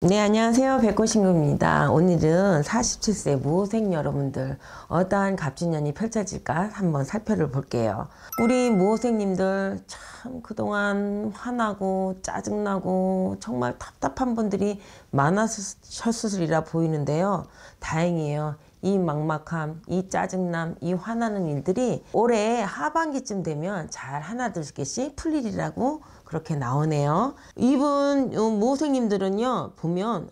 네, 안녕하세요. 백호신구입니다. 오늘은 47세 무호생 여러분들 어떠한 갑진년이 펼쳐질까 한번 살펴를 볼게요. 우리 무호생님들 참 그동안 화나고 짜증나고 정말 답답한 분들이 많으셨으리라 보이는데요. 다행이에요. 이 막막함, 이 짜증남, 이 화나는 일들이 올해 하반기쯤 되면 잘 하나둘씩 풀리리라고 그렇게 나오네요. 이분 모생님들은요 보면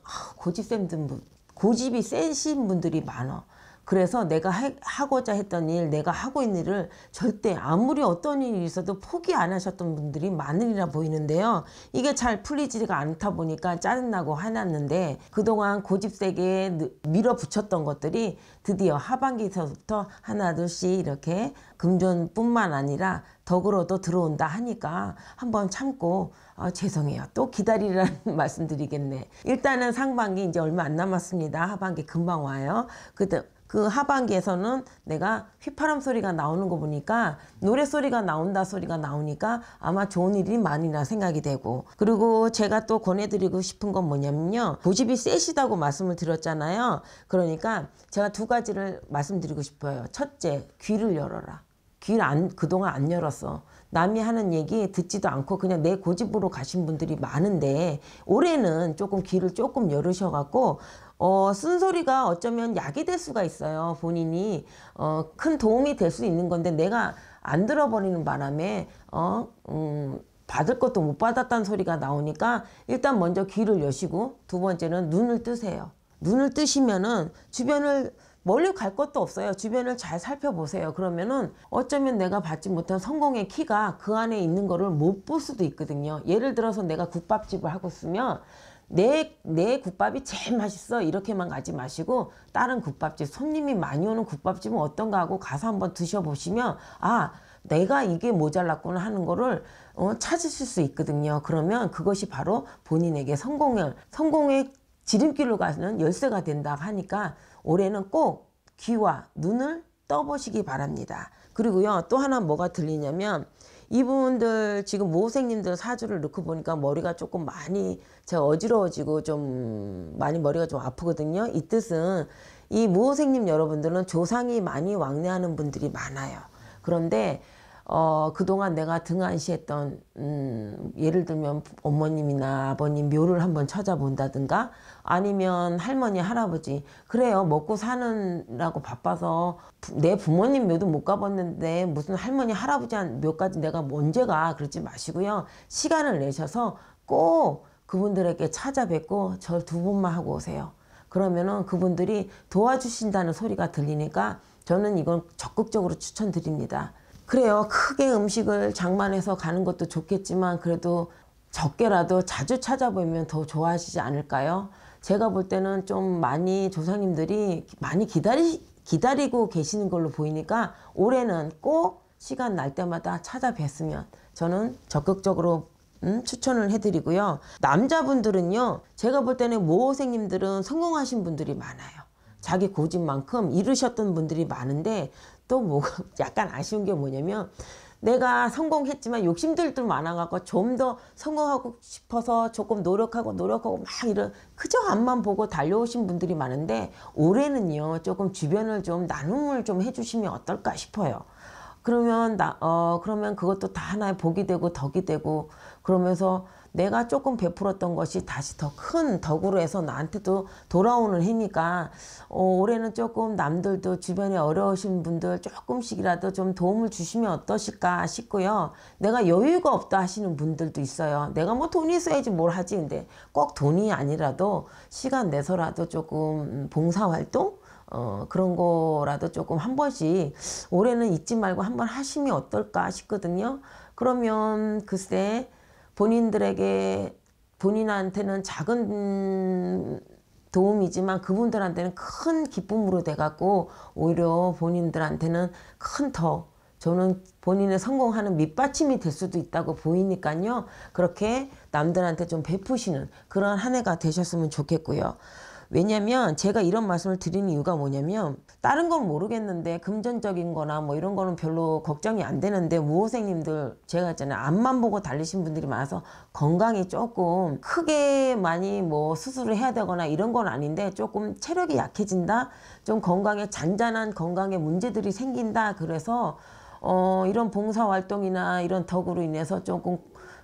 고집이 세신 분들이 많아. 그래서 내가 하고자 했던 일, 내가 하고 있는 일을 절대 아무리 어떤 일이 있어도 포기 안 하셨던 분들이 많으리라 보이는데요. 이게 잘 풀리지가 않다 보니까 짜증나고 화났는데 그동안 고집세게 밀어붙였던 것들이 드디어 하반기서부터 하나 둘씩 이렇게 금전뿐만 아니라 덕으로도 들어온다 하니까 한번 참고 죄송해요. 또 기다리라는 말씀드리겠네. 일단은 상반기 이제 얼마 안 남았습니다. 하반기 금방 와요. 그 하반기에서는 내가 휘파람 소리가 나오는 거 보니까 노래 소리가 나온다 소리가 나오니까 아마 좋은 일이 많이나 생각이 되고, 그리고 제가 또 권해드리고 싶은 건 뭐냐면요, 고집이 세시다고 말씀을 드렸잖아요. 그러니까 제가 두 가지를 말씀드리고 싶어요. 첫째, 귀를 열어라. 그동안 안 열었어. 남이 하는 얘기 듣지도 않고 그냥 내 고집으로 가신 분들이 많은데 올해는 조금 귀를 조금 열으셔갖고 쓴소리가 어쩌면 약이 될 수가 있어요. 본인이 큰 도움이 될 수 있는 건데 내가 안 들어버리는 바람에 받을 것도 못 받았다는 소리가 나오니까 일단 먼저 귀를 여시고, 두 번째는 눈을 뜨세요. 눈을 뜨시면은 주변을 멀리 갈 것도 없어요. 주변을 잘 살펴보세요. 그러면은 어쩌면 내가 받지 못한 성공의 키가 그 안에 있는 거를 못 볼 수도 있거든요. 예를 들어서 내가 국밥집을 하고 있으면 내 국밥이 제일 맛있어 이렇게만 가지 마시고 다른 국밥집, 손님이 많이 오는 국밥집은 어떤가 하고 가서 한번 드셔보시면 내가 이게 모자랐구나 하는 거를 찾으실 수 있거든요. 그러면 그것이 바로 본인에게 성공의 지름길로 가는 열쇠가 된다 하니까 올해는 꼭 귀와 눈을 떠보시기 바랍니다. 그리고요, 또 하나 뭐가 들리냐면, 이분들 지금 모생님들 사주를 넣고 보니까 머리가 조금 많이 제가 어지러워지고 좀 많이 머리가 좀 아프거든요. 이 뜻은 이 모생님 여러분들은 조상이 많이 왕래하는 분들이 많아요. 그런데 그동안 내가 등한시했던 예를 들면 어머님이나 아버님 묘를 한번 찾아본다든가 아니면 할머니 할아버지, 그래요, 먹고 사느라고 바빠서 내 부모님 묘도 못 가봤는데 무슨 할머니 할아버지 묘까지 내가 언제 가, 그러지 마시고요. 시간을 내셔서 꼭 그분들에게 찾아뵙고 절 두 번만 하고 오세요. 그러면은 그분들이 도와주신다는 소리가 들리니까 저는 이건 적극적으로 추천드립니다. 그래요. 크게 음식을 장만해서 가는 것도 좋겠지만 그래도 적게라도 자주 찾아보면 더 좋아하시지 않을까요? 제가 볼 때는 좀 많이 조상님들이 많이 기다리고 계시는 걸로 보이니까 올해는 꼭 시간 날 때마다 찾아뵀으면 저는 적극적으로 추천을 해드리고요. 남자분들은요, 제가 볼 때는 모호생님들은 성공하신 분들이 많아요. 자기 고집만큼 이루셨던 분들이 많은데 또 뭐가 약간 아쉬운 게 뭐냐면, 내가 성공했지만 욕심들도 많아갖고 좀 더 성공하고 싶어서 조금 노력하고 막 그저 앞만 보고 달려오신 분들이 많은데 올해는요, 조금 주변을 좀 나눔을 좀 해주시면 어떨까 싶어요. 그러면 그러면 그것도 다 하나의 복이 되고 덕이 되고, 그러면서 내가 조금 베풀었던 것이 다시 더 큰 덕으로 해서 나한테도 돌아오는 해니까 올해는 조금 남들도 주변에 어려우신 분들 조금씩이라도 좀 도움을 주시면 어떠실까 싶고요. 내가 여유가 없다 하시는 분들도 있어요. 내가 뭐 돈이 있어야지 뭘 하지. 근데 꼭 돈이 아니라도 시간 내서라도 조금 봉사활동? 그런 거라도 조금 한 번씩 올해는 잊지 말고 한번 하시면 어떨까 싶거든요. 그러면 글쎄 본인한테는 작은 도움이지만 그분들한테는 큰 기쁨으로 돼갖고 오히려 본인들한테는 큰 저는 본인의 성공하는 밑받침이 될 수도 있다고 보이니까요. 그렇게 남들한테 좀 베푸시는 그런 한 해가 되셨으면 좋겠고요. 왜냐면 제가 이런 말씀을 드리는 이유가 뭐냐면 다른 건 모르겠는데 금전적인 거나 뭐 이런 거는 별로 걱정이 안 되는데 무호생님들 제가 있잖아요. 앞만 보고 달리신 분들이 많아서 건강이 조금 크게 많이 뭐 수술을 해야 되거나 이런 건 아닌데 조금 체력이 약해진다. 좀 건강에 잔잔한 건강에 문제들이 생긴다. 그래서 이런 봉사활동이나 이런 덕으로 인해서 조금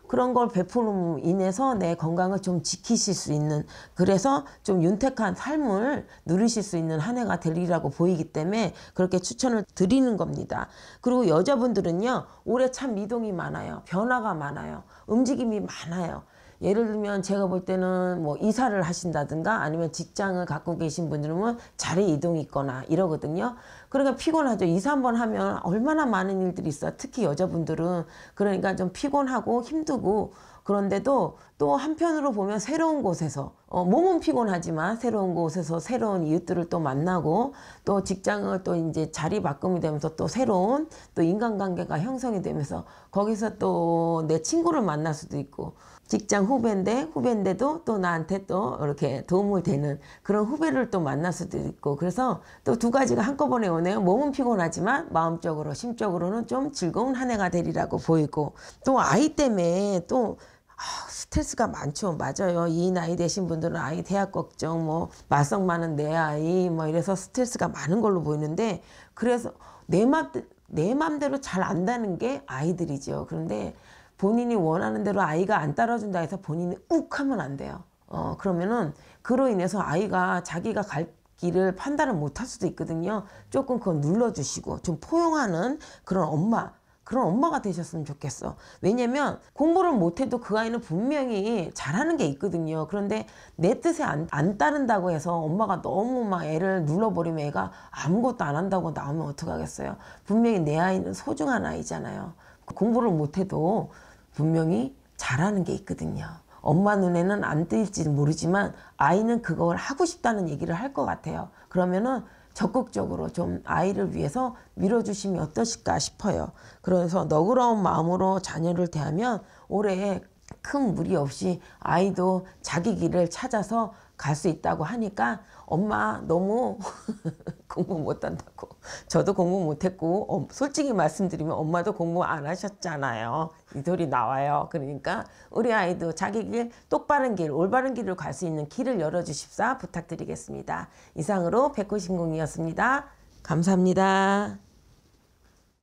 그런 걸 베풀음으로 인해서 내 건강을 좀 지키실 수 있는 그래서 좀 윤택한 삶을 누리실 수 있는 한 해가 되리라고 보이기 때문에 그렇게 추천을 드리는 겁니다. 그리고 여자분들은요 올해 참 미동이 많아요. 변화가 많아요. 움직임이 많아요. 예를 들면 제가 볼 때는 뭐 이사를 하신다든가 아니면 직장을 갖고 계신 분들은 자리 이동이 있거나 이러거든요. 그러니까 피곤하죠. 이사 한번 하면 얼마나 많은 일들이 있어요. 특히 여자분들은. 그러니까 좀 피곤하고 힘들고 그런데도 또 한편으로 보면 새로운 곳에서 몸은 피곤하지만 새로운 곳에서 새로운 이웃들을 또 만나고 또 직장을 또 이제 자리 바꿈이 되면서 또 새로운 또 인간관계가 형성이 되면서 거기서 또 내 친구를 만날 수도 있고 직장 후배인데도 또 나한테 또 이렇게 도움을 되는 그런 후배를 또 만날 수도 있고 그래서 또 두 가지가 한꺼번에 오네요. 몸은 피곤하지만 마음적으로 심적으로는 좀 즐거운 한 해가 되리라고 보이고 또 아이 때문에 또 스트레스가 많죠. 맞아요. 이 나이 되신 분들은 아이 대학 걱정, 뭐 말썽 많은 내 아이, 뭐 이래서 스트레스가 많은 걸로 보이는데 그래서 내 맘대로 잘 안다는 게 아이들이죠. 그런데 본인이 원하는 대로 아이가 안 따라준다 해서 본인이 욱 하면 안 돼요. 그러면은 그로 인해서 아이가 자기가 갈 길을 판단을 못 할 수도 있거든요. 조금 그거 눌러주시고 좀 포용하는 그런 엄마가 되셨으면 좋겠어. 왜냐면 공부를 못해도 그 아이는 분명히 잘하는 게 있거든요. 그런데 내 뜻에 안 따른다고 해서 엄마가 너무 막 애를 눌러버리면 애가 아무것도 안 한다고 나오면 어떡하겠어요. 분명히 내 아이는 소중한 아이잖아요. 공부를 못해도 분명히 잘하는 게 있거든요. 엄마 눈에는 안 띄일지 모르지만 아이는 그걸 하고 싶다는 얘기를 할 것 같아요. 그러면은 적극적으로 좀 아이를 위해서 밀어주시면 어떠실까 싶어요. 그래서 너그러운 마음으로 자녀를 대하면 올해 큰 무리 없이 아이도 자기 길을 찾아서 갈 수 있다고 하니까 엄마 너무 공부 못한다고. 저도 공부 못했고 솔직히 말씀드리면 엄마도 공부 안 하셨잖아요. 이 소리 나와요. 그러니까 우리 아이도 자기 길 똑바른 길 올바른 길을 갈 수 있는 길을 열어주십사 부탁드리겠습니다. 이상으로 백호신공이었습니다. 감사합니다.